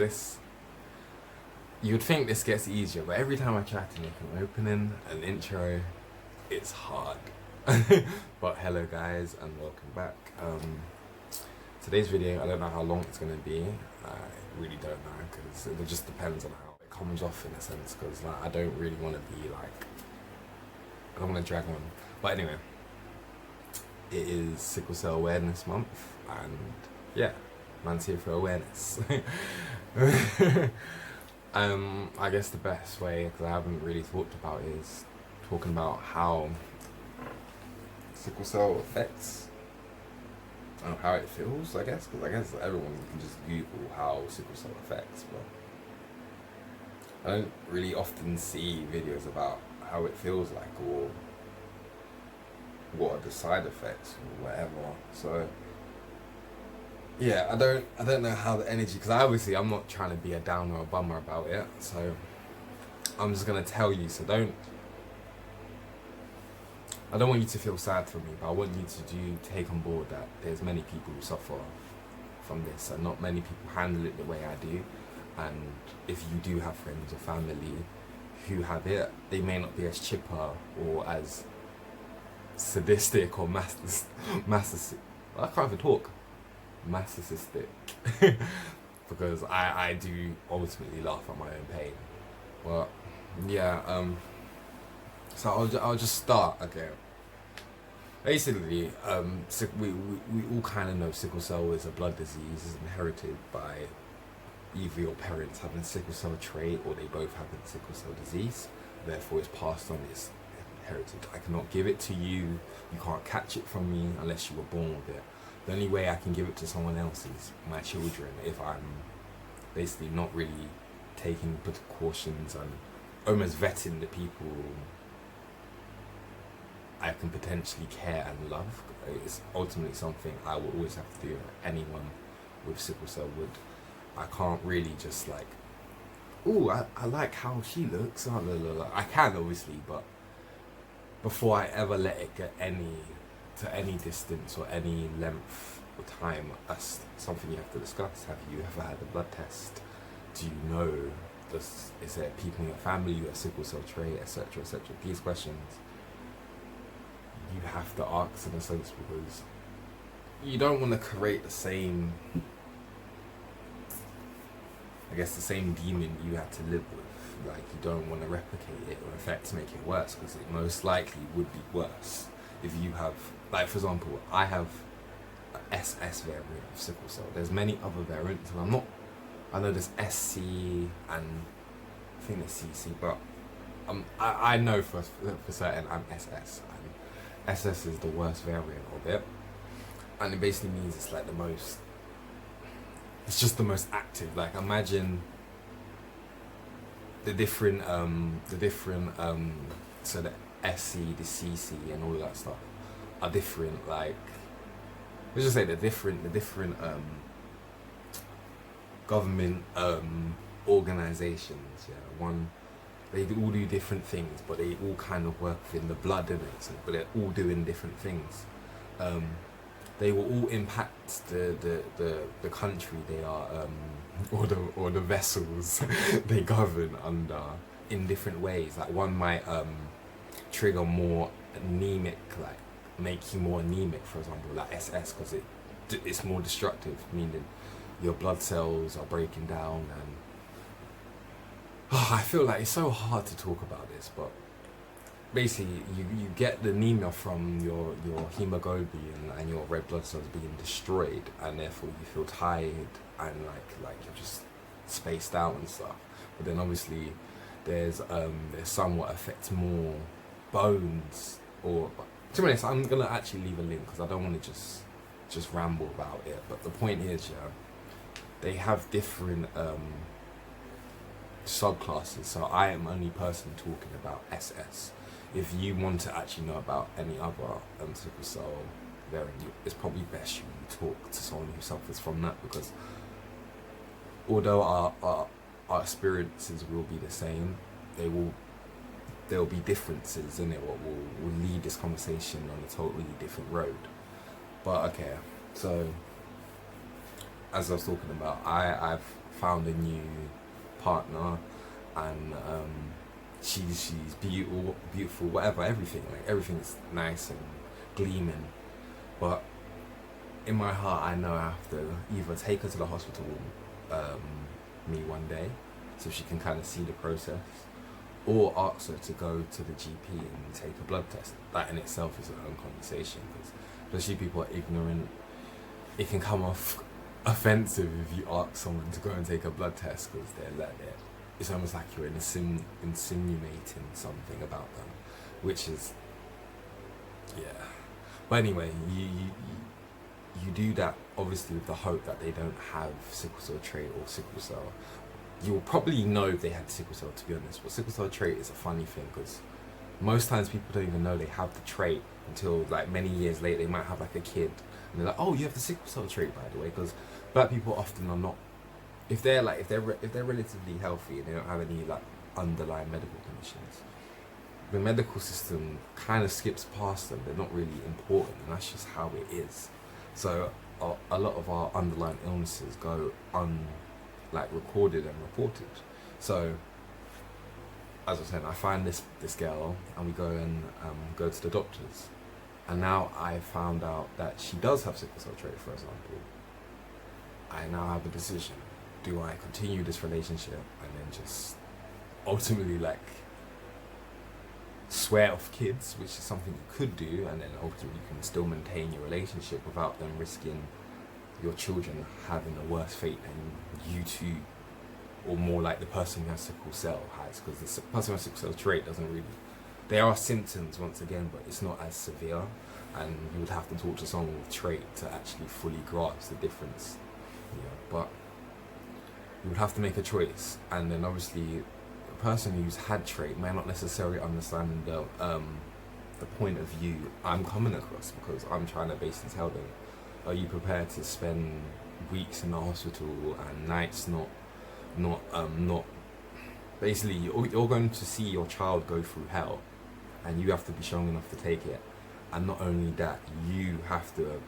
this, you would think this gets easier, but every time I try to make an opening, an intro, it's hard. But hello guys, and welcome back. Today's video, I don't know how long it's going to be. I really don't know, because it just depends on how it comes off in a sense, because like, I don't really want to be like, I don't want to drag on. But anyway, it is Sickle Cell Awareness Month, and yeah, man's here for awareness. I guess the best way, because I haven't really talked about it, is talking about how sickle cell affects, how it feels, I guess, because I guess everyone can just Google how sickle cell affects, but I don't really often see videos about how it feels like, or what are the side effects, or whatever. So yeah, I don't know how the energy, because I'm not trying to be a downer or a bummer about it, so I'm just gonna tell you. So I don't want you to feel sad for me, but I want you to take on board that there's many people who suffer from this, and not many people handle it the way I do. And if you do have friends or family who have it, they may not be as chipper or as sadistic or masochistic. I can't even talk. Masochistic. Because I do ultimately laugh at my own pain. But yeah, so I'll just start. Okay. Basically, we all kind of know sickle cell is a blood disease. It's inherited by either your parents having sickle cell trait, or they both having sickle cell disease. Therefore, it's passed on. It's inherited. I cannot give it to you. You can't catch it from me unless you were born with it. The only way I can give it to someone else is my children, if I'm basically not really taking precautions and almost vetting the people I can potentially care and love. It's ultimately something I will always have to do. Anyone with sickle cell would. I can't really just like, ooh, I like how she looks. Oh, blah, blah, blah. I can obviously, but before I ever let it get to any distance or any length of time, that's something you have to discuss. Have you ever had a blood test? Do you know, is there people in your family who have sickle cell trait, etc., etc.? These questions you have to ask in a sense, because you don't want to create the same, I guess, the same demon you had to live with. Like, you don't want to replicate it, or in fact to make it worse, because it most likely would be worse if you have, like for example, I have an SS variant of sickle cell. There's many other variants, and I know there's SC and I think there's CC, but I know for certain I'm SS, and SS is the worst variant of it, and it basically means it's like it's just the most active. Like, imagine the different so the SC, the CC, and all of that stuff are different. Like, let's just say the different government organizations. Yeah, they all do different things, but they all kind of work within the blood, in it. So, but they're all doing different things. They will all impact the country they are, or the vessels they govern under, in different ways. Like, one might trigger more anemic, like make you more anemic, for example, like SS, because it's more destructive, meaning your blood cells are breaking down. And I feel like it's so hard to talk about this, but basically you get the anemia from your hemoglobin and your red blood cells being destroyed, and therefore you feel tired and like you're just spaced out and stuff. But then obviously there's some what affects more bones, or to be honest, I'm gonna actually leave a link, because I don't want to just ramble about it. But the point is, yeah, they have different subclasses. So I am only person talking about SS. If you want to actually know about any other sickle cell variant, it's probably best you talk to someone who suffers from that, because although our experiences will be the same, there will be differences in it, what will lead this conversation on a totally different road. But okay, so as I was talking about, I've found a new partner, and she's beautiful, whatever, everything, like everything's nice and gleaming. But in my heart, I know I have to either take her to the hospital, me one day, so she can kind of see the process, or ask her to go to the GP and take a blood test. That in itself is an own conversation, because especially people are ignorant. It can come off offensive if you ask someone to go and take a blood test, because it's almost like you're insinuating something about them, which is, yeah. But anyway, you do that obviously with the hope that they don't have sickle cell trait or sickle cell. You'll probably know if they had sickle cell, to be honest, but sickle cell trait is a funny thing, because most times people don't even know they have the trait until like many years later. They might have like a kid and they're like, oh, you have the sickle cell trait, by the way, because black people often are not, if they're relatively healthy and they don't have any like underlying medical conditions, the medical system kind of skips past them. They're not really important, and that's just how it is. So a lot of our underlying illnesses go recorded and reported. So as I was saying, I find this girl and we go and go to the doctors, and now I found out that she does have sickle cell trait, for example. I now have a decision: do I continue this relationship and then just ultimately like swear off kids, which is something you could do, and then ultimately you can still maintain your relationship without them risking your children having a worse fate than you two, or more like the person who has sickle cell has, because the person who has sickle cell trait doesn't really, there are symptoms once again, but it's not as severe, and you would have to talk to someone with trait to actually fully grasp the difference. But you would have to make a choice, and then obviously the person who's had trait may not necessarily understand the point of view I'm coming across, because I'm trying to basically tell them, are you prepared to spend weeks in the hospital and nights not basically you're going to see your child go through hell, and you have to be strong enough to take it. And not only that, you have to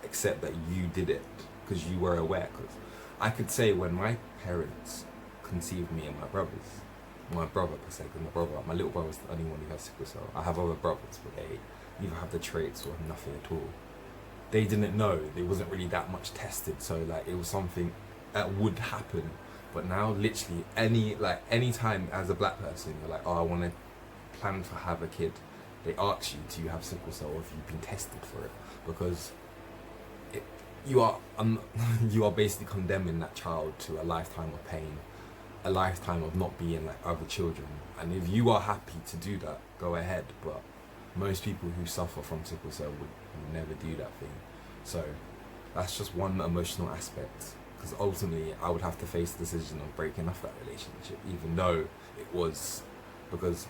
accept that you did it because you were aware. Because I could say, when my parents conceived me and my brother per se, because my little brother's the only one who has sickle cell. I have other brothers, but they either have the traits or nothing at all. They didn't know. There wasn't really that much tested, so like it was something that would happen. But now, literally, any time as a black person, you're like, oh, I want to plan to have a kid. They ask you, do you have sickle cell, or have you been tested for it? Because you are basically condemning that child to a lifetime of pain, a lifetime of not being like other children. And if you are happy to do that, go ahead. But most people who suffer from sickle cell would never do that thing. So that's just one emotional aspect, because ultimately I would have to face the decision of breaking off that relationship, even though it was, because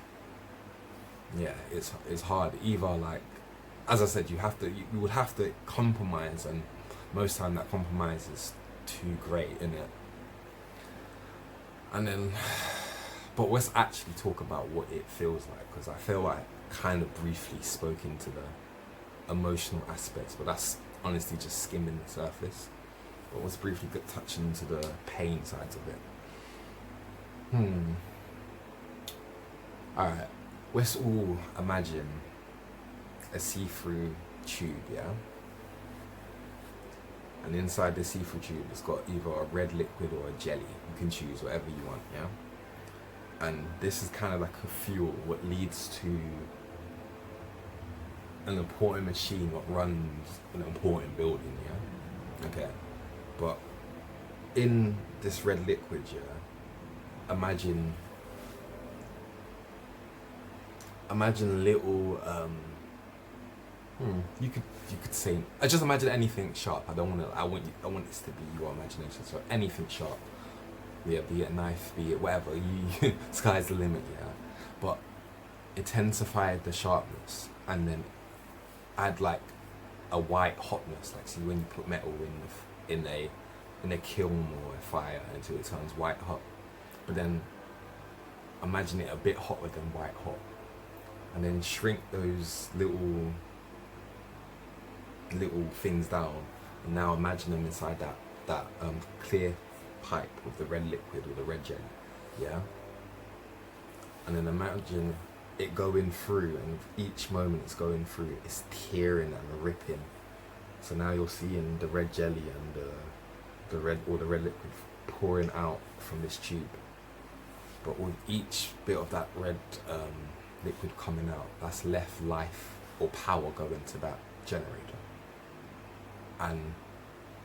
it's hard. Either, like, as I said, you would have to compromise, and most time that compromise is too great, innit? And then, but let's actually talk about what it feels like, because I feel like I kind of briefly spoke into the emotional aspects, but that's honestly just skimming the surface. But let's briefly get touching into the pain sides of it. Alright, let's all imagine a see-through tube, yeah? And inside the see-through tube, it's got either a red liquid or a jelly. You can choose whatever you want, yeah? And this is kind of like a fuel, what leads to an important machine that runs an important building, yeah? Okay. But in this red liquid, yeah, imagine little you could say, I just imagine anything sharp. I want this to be your imagination. So anything sharp. Yeah, be it a knife, be it whatever, sky's the limit, yeah. But intensify the sharpness, and then add like a white hotness, like see when you put metal in a kiln or a fire until it turns white hot. But then imagine it a bit hotter than white hot, and then shrink those little things down, and now imagine them inside that clear pipe with the red liquid or the red jelly, yeah? And then imagine it going through, and each moment it's going through, it's tearing and ripping. So now you're seeing the red jelly and the red liquid pouring out from this tube. But with each bit of that red liquid coming out, that's left life or power going to that generator. And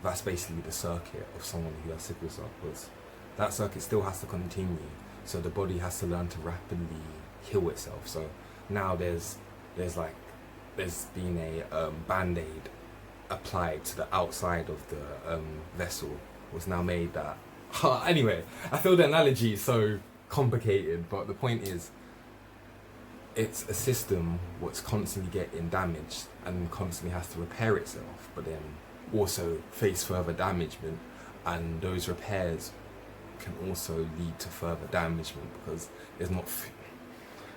that's basically the circuit of someone who has sickle cell, because that circuit still has to continue. So the body has to learn to rapidly heal itself. So now there's been a band-aid applied to the outside of the vessel. Was now made that anyway, I feel the analogy is so complicated, but the point is, it's a system what's constantly getting damaged and constantly has to repair itself, but then also face further damagement, and those repairs can also lead to further damagement, because there's not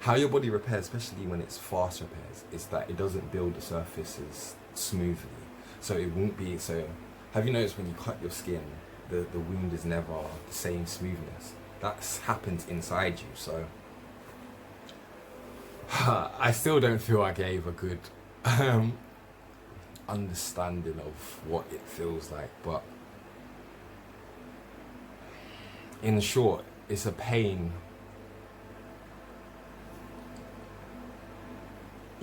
how your body repairs, especially when it's fast repairs, is that it doesn't build the surfaces smoothly. So it won't be so. Have you noticed when you cut your skin, the wound is never the same smoothness? That happens inside you. So I still don't feel I gave a good understanding of what it feels like, but in short, it's a pain.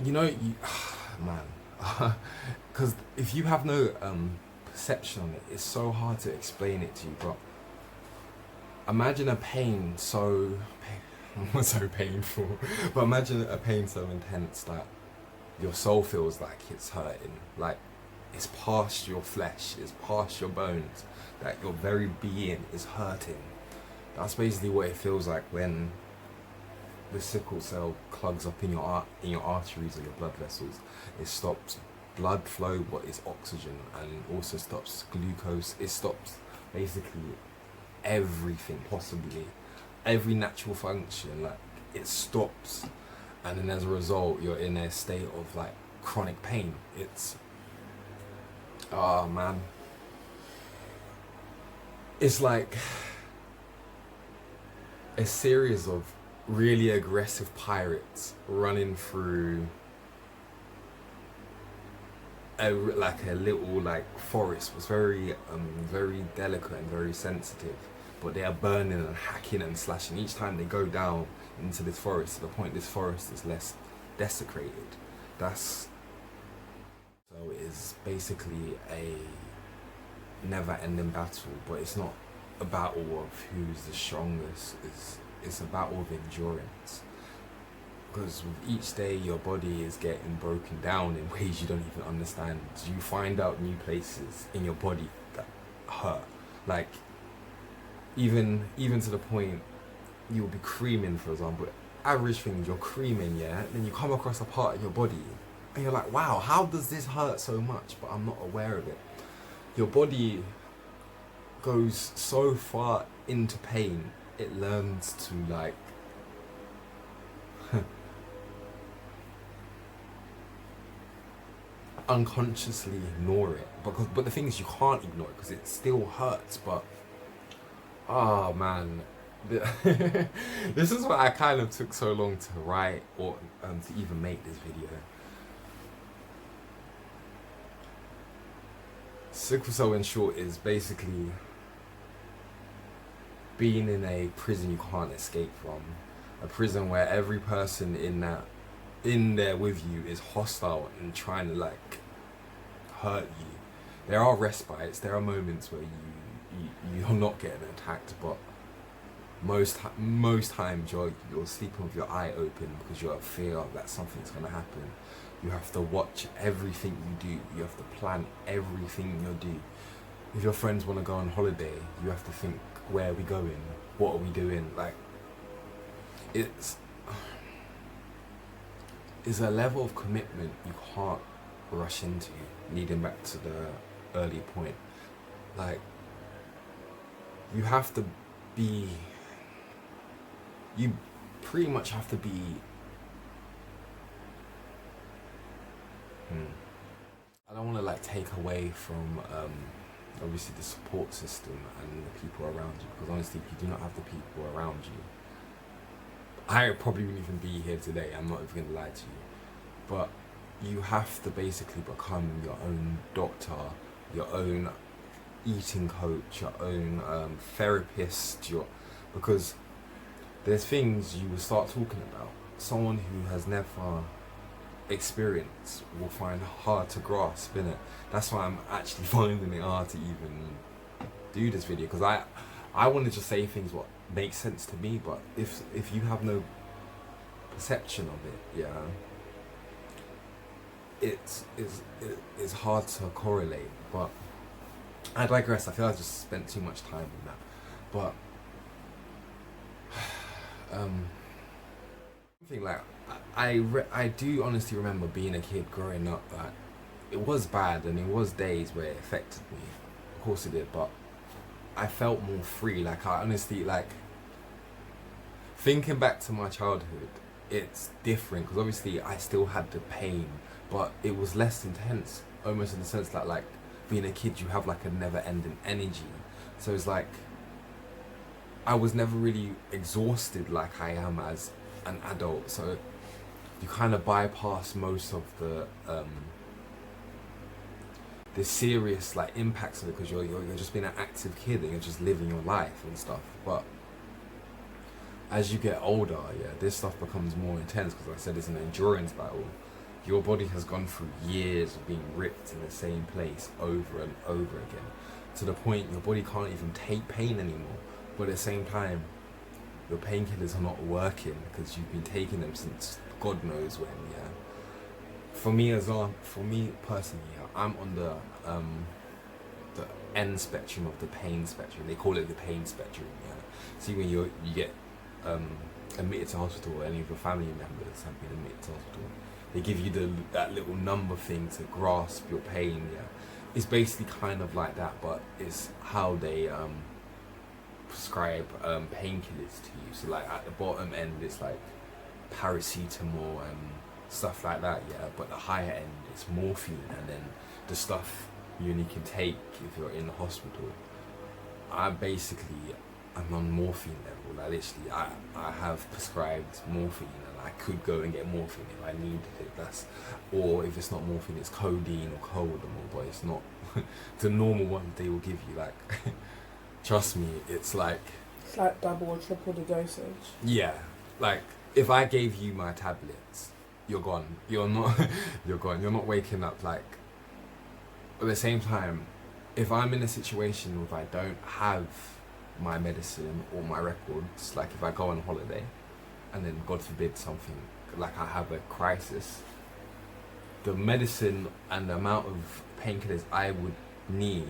You know, man, because if you have no perception on it, it's so hard to explain it to you. But imagine a pain so painful, but imagine a pain so intense that your soul feels like it's hurting, like it's past your flesh, it's past your bones, that your very being is hurting. That's basically what it feels like when the sickle cell clogs up in your arteries or your blood vessels. It stops blood flow, what is oxygen, and also stops glucose. It stops basically everything, possibly every natural function. Like, it stops, and then as a result, you're in a state of like chronic pain. It's man, it's like a series of really aggressive pirates running through a little forest. Was very delicate and very sensitive, but they are burning and hacking and slashing each time they go down into this forest, to the point this forest is less desecrated. So it is basically a never-ending battle, but it's not a battle of who's the strongest. It's a battle of endurance, because with each day your body is getting broken down in ways you don't even understand. You find out new places in your body that hurt, like even to the point you'll be creaming, for example. Average things, you're creaming, yeah, then you come across a part of your body and you're like, wow, how does this hurt so much? But I'm not aware of it. Your body goes so far into pain, it learns to like unconsciously ignore it, but the thing is, you can't ignore it because it still hurts. But oh man, this is why I kind of took so long to write or to even make this video. Sickle cell, in short, is basically being in a prison you can't escape from. A prison where every person in there with you is hostile and trying to like hurt you. There are respites, there are moments where you're not getting attacked, but most times you're sleeping with your eye open because you're in fear that something's gonna happen. You have to watch everything you do. You have to plan everything you do. If your friends want to go on holiday, you have to think, where are we going? What are we doing? Like, it's a level of commitment you can't rush into, leading back to the early point. Like, you pretty much have to be I don't want to like take away from obviously the support system and the people around you. Because honestly, if you do not have the people around you, I probably wouldn't even be here today. I'm not even gonna lie to you. But you have to basically become your own doctor, your own eating coach, your own therapist, because there's things you will start talking about. Someone who has never experienced will find hard to grasp, innit? That's why I'm actually finding it hard to even do this video, because I want to just say things what makes sense to me, but if you have no perception of it, yeah, it's hard to correlate. But I digress. I feel I just spent too much time on that. But something like I do honestly remember being a kid growing up that it was bad and it was days where it affected me. Of course it did, but I felt more free. Like I honestly, like, thinking back to my childhood, it's different because obviously I still had the pain, but it was less intense, almost in the sense that, like, being a kid you have like a never-ending energy. So it's like I was never really exhausted like I am as an adult. So you kind of bypass most of the serious like impacts of it, because you're just being an active kid and you're just living your life and stuff. But as you get older, yeah, this stuff becomes more intense, because like I said, it's an endurance battle. Your body has gone through years of being ripped in the same place over and over again, to the point your body can't even take pain anymore. But at the same time, your painkillers are not working because you've been taking them since God knows when. Yeah. For me personally, yeah, I'm on the end spectrum of the pain spectrum. They call it the pain spectrum. Yeah. See, when you get admitted to hospital, or any of your family members have been admitted to hospital, they give you that little number thing to grasp your pain. Yeah, it's basically kind of like that, but it's how they prescribe painkillers to you. So like at the bottom end, it's like paracetamol and stuff like that. Yeah, but the higher end, it's morphine, and then the stuff you only can take if you're in the hospital. I'm on morphine level. Like literally, I have prescribed morphine, and I could go and get morphine if I needed it. Or if it's not morphine, it's codeine or Coldamol, but it's not the normal one they will give you. Like, trust me, it's like double or triple the dosage. Yeah, like if I gave you my tablets, you're gone. You're not. You're gone. You're not waking up. Like, at the same time, if I'm in a situation where I don't have my medicine or my records, like if I go on holiday and then God forbid something, like I have a crisis, the medicine and the amount of painkillers I would need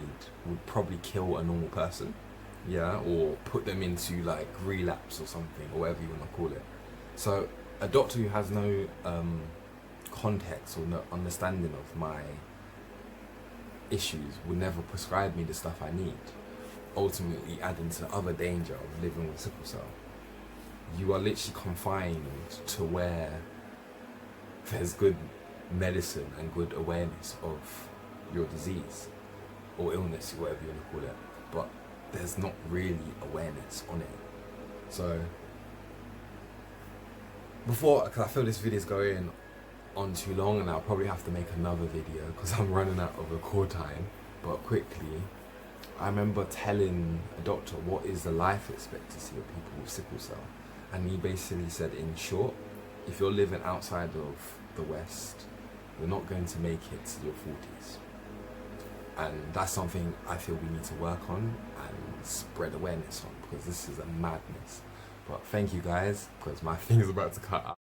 would probably kill a normal person, yeah, or put them into like relapse or something, or whatever you want to call it. So a doctor who has no context or no understanding of my issues would never prescribe me the stuff I need, ultimately adding to the other danger of living with sickle cell. You are literally confined to where there's good medicine and good awareness of your disease or illness, whatever you want to call it, but there's not really awareness on it. So because I feel this video is going on too long and I'll probably have to make another video because I'm running out of record time, but quickly, I remember telling a doctor what is the life expectancy of people with sickle cell, and he basically said, in short, if you're living outside of the West, you're not going to make it to your 40s. And that's something I feel we need to work on and spread awareness on, because this is a madness. But thank you guys, because my thing is about to cut out.